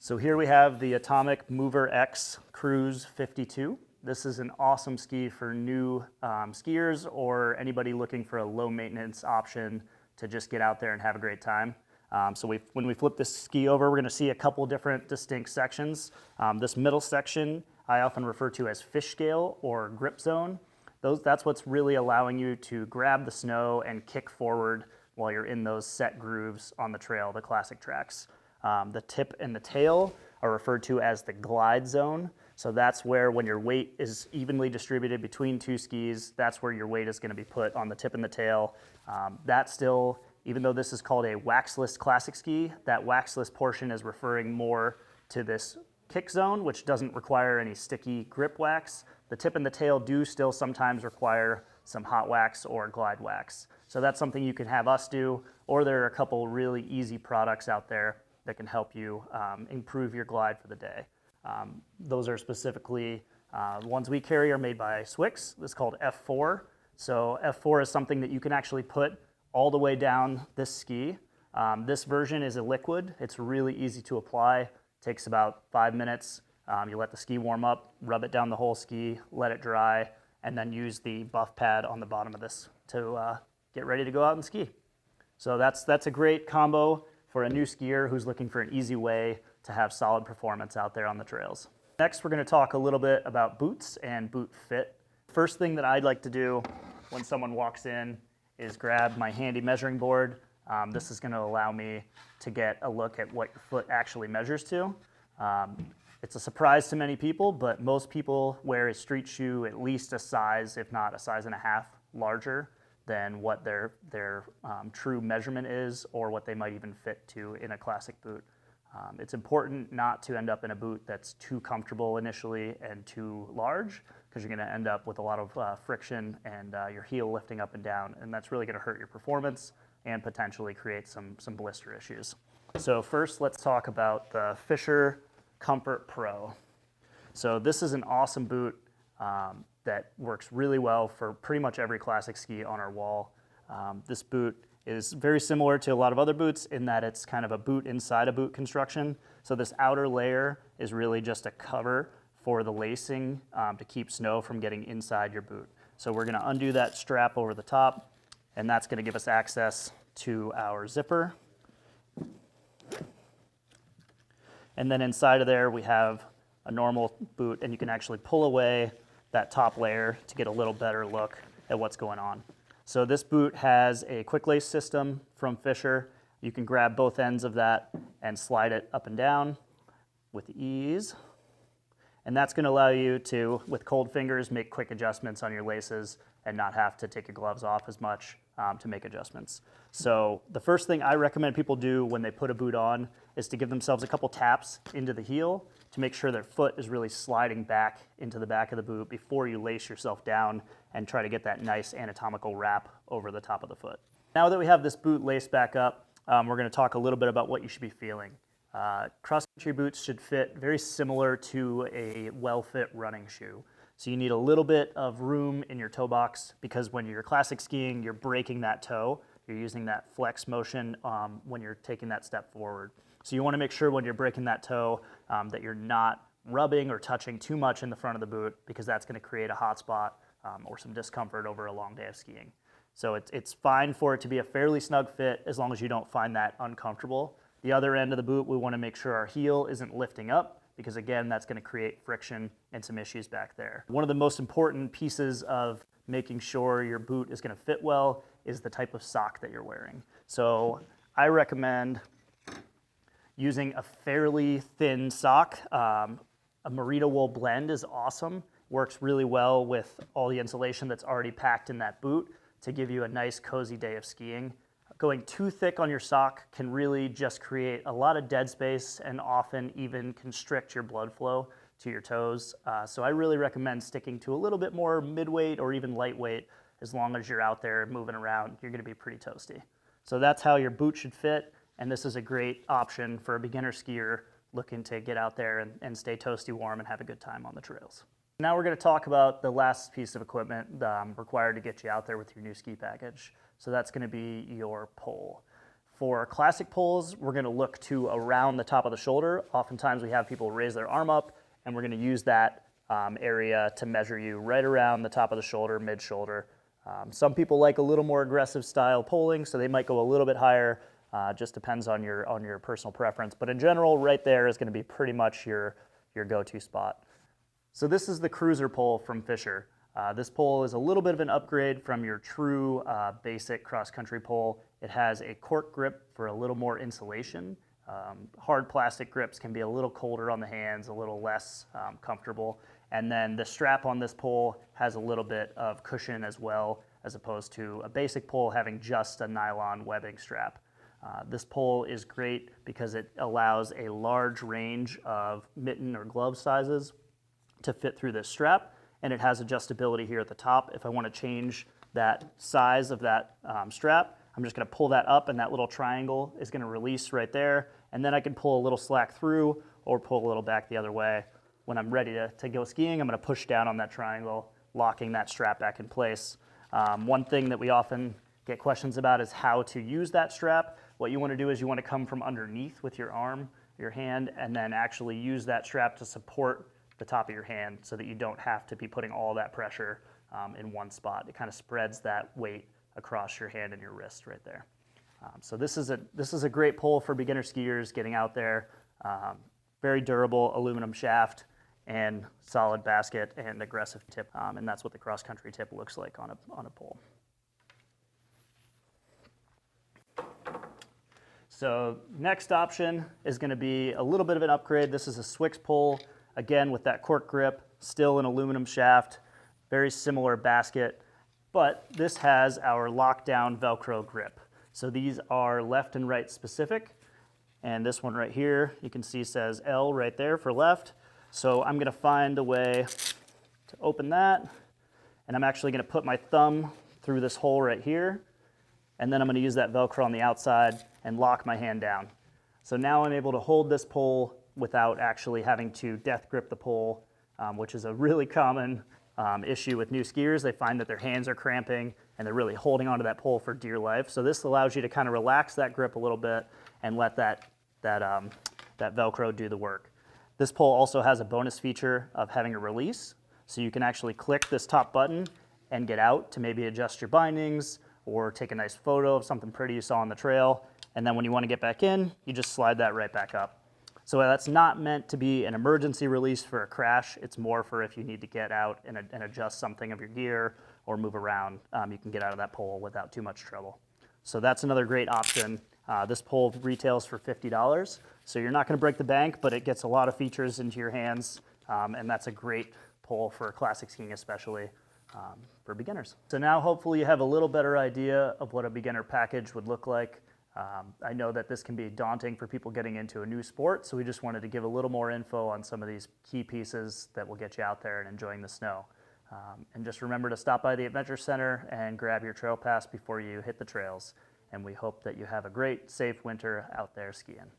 So here we have the Atomic Mover X Cruise 52. This is an awesome ski for new skiers or anybody looking for a low maintenance option to just get out there and have a great time. When we flip this ski over, we're going to see a couple different distinct sections. This middle section I often refer to as fish scale or grip zone. That's what's really allowing you to grab the snow and kick forward while you're in those set grooves on the trail, the classic tracks. The tip and the tail are referred to as the glide zone. So that's where, when your weight is evenly distributed between two skis, that's where your weight is going to be put on the tip and the tail. That still, even though this is called a waxless classic ski, that waxless portion is referring more to this kick zone, which doesn't require any sticky grip wax. The tip and the tail do still sometimes require some hot wax or glide wax. So that's something you can have us do, or there are a couple really easy products out there that can help you improve your glide for the day. Those are specifically, the ones we carry are made by Swix. This is called F4. So F4 is something that you can actually put all the way down this ski. This version is a liquid. It's really easy to apply. Takes about 5 minutes. You let the ski warm up, rub it down the whole ski, let it dry, and then use the buff pad on the bottom of this to get ready to go out and ski. So that's a great combo for a new skier who's looking for an easy way to have solid performance out there on the trails. Next, we're going to talk a little bit about boots and boot fit. First thing that I'd like to do when someone walks in is grab my handy measuring board. This is going to allow me to get a look at what your foot actually measures to. It's a surprise to many people, but most people wear a street shoe at least a size, if not a size and a half, larger than what their true measurement is, or what they might even fit to in a classic boot. It's important not to end up in a boot that's too comfortable initially and too large, because you're going to end up with a lot of friction and your heel lifting up and down, and that's really going to hurt your performance and potentially create some blister issues. So first, let's talk about the Fischer Comfort Pro. So this is an awesome boot that works really well for pretty much every classic ski on our wall. This boot is very similar to a lot of other boots in that it's kind of a boot inside a boot construction. So this outer layer is really just a cover for the lacing to keep snow from getting inside your boot. So we're going to undo that strap over the top, and that's going to give us access to our zipper. And then inside of there we have a normal boot, and you can actually pull away that top layer to get a little better look at what's going on. So this boot has a quick lace system from Fischer. You can grab both ends of that and slide it up and down with ease. And that's going to allow you to, with cold fingers, make quick adjustments on your laces and not have to take your gloves off as much to make adjustments. So the first thing I recommend people do when they put a boot on is to give themselves a couple taps into the heel to make sure their foot is really sliding back into the back of the boot before you lace yourself down and try to get that nice anatomical wrap over the top of the foot. Now that we have this boot laced back up, we're going to talk a little bit about what you should be feeling. Cross-country boots should fit very similar to a well-fit running shoe. So you need a little bit of room in your toe box, because when you're classic skiing, you're breaking that toe. You're using that flex motion when you're taking that step forward. So you want to make sure when you're breaking that toe that you're not rubbing or touching too much in the front of the boot, because that's going to create a hot spot or some discomfort over a long day of skiing. So it's fine for it to be a fairly snug fit as long as you don't find that uncomfortable. The other end of the boot, we want to make sure our heel isn't lifting up, because again, that's going to create friction and some issues back there. One of the most important pieces of making sure your boot is going to fit well is the type of sock that you're wearing. So I recommend using a fairly thin sock. A merino wool blend is awesome. Works really well with all the insulation that's already packed in that boot to give you a nice cozy day of skiing. Going too thick on your sock can really just create a lot of dead space and often even constrict your blood flow to your toes. So I really recommend sticking to a little bit more mid-weight or even lightweight. As long as you're out there moving around, you're going to be pretty toasty. So that's how your boot should fit, and this is a great option for a beginner skier looking to get out there and stay toasty warm and have a good time on the trails. Now we're going to talk about the last piece of equipment required to get you out there with your new ski package. So that's going to be your pole. For classic poles, we're going to look to around the top of the shoulder. Oftentimes we have people raise their arm up, and we're going to use that area to measure you right around the top of the shoulder, mid-shoulder. Some people like a little more aggressive style poling, so they might go a little bit higher. Just depends on your personal preference. But in general, right there is going to be pretty much your go-to spot. So this is the cruiser pole from Fischer. This pole is a little bit of an upgrade from your true basic cross-country pole. It has a cork grip for a little more insulation. Hard plastic grips can be a little colder on the hands, a little less comfortable. And then the strap on this pole has a little bit of cushion as well, as opposed to a basic pole having just a nylon webbing strap. This pole is great because it allows a large range of mitten or glove sizes to fit through this strap, and it has adjustability here at the top. If I want to change that size of that strap, I'm just going to pull that up, and that little triangle is going to release right there, and then I can pull a little slack through or pull a little back the other way. When I'm ready to go skiing, I'm going to push down on that triangle, locking that strap back in place. One thing that we often get questions about is how to use that strap. What you want to do is you want to come from underneath with your arm, your hand, and then actually use that strap to support the top of your hand so that you don't have to be putting all that pressure in one spot. It kind of spreads that weight across your hand and your wrist right there. So this is a great pole for beginner skiers getting out there. Very durable aluminum shaft and solid basket and aggressive tip, and that's what the cross-country tip looks like on a pole. So next option is going to be a little bit of an upgrade. This is a Swix pole, again with that cork grip, still an aluminum shaft, very similar basket, but this has our lockdown Velcro grip. So these are left and right specific, and this one right here, you can see says L right there for left. So I'm going to find a way to open that, and I'm actually going to put my thumb through this hole right here, and then I'm going to use that Velcro on the outside and lock my hand down. So now I'm able to hold this pole without actually having to death grip the pole, which is a really common issue with new skiers. They find that their hands are cramping and they're really holding onto that pole for dear life. So this allows you to kind of relax that grip a little bit and let that Velcro do the work. This pole also has a bonus feature of having a release, so you can actually click this top button and get out to maybe adjust your bindings or take a nice photo of something pretty you saw on the trail, and then when you want to get back in, you just slide that right back up. So that's not meant to be an emergency release for a crash. It's more for if you need to get out and adjust something of your gear or move around, you can get out of that pole without too much trouble. So that's another great option. This pole retails for $50, so you're not going to break the bank, but it gets a lot of features into your hands, and that's a great pole for classic skiing, especially for beginners. So now hopefully you have a little better idea of what a beginner package would look like. I know that this can be daunting for people getting into a new sport, so we just wanted to give a little more info on some of these key pieces that will get you out there and enjoying the snow. And just remember to stop by the Adventure Center and grab your trail pass before you hit the trails. And we hope that you have a great, safe winter out there skiing.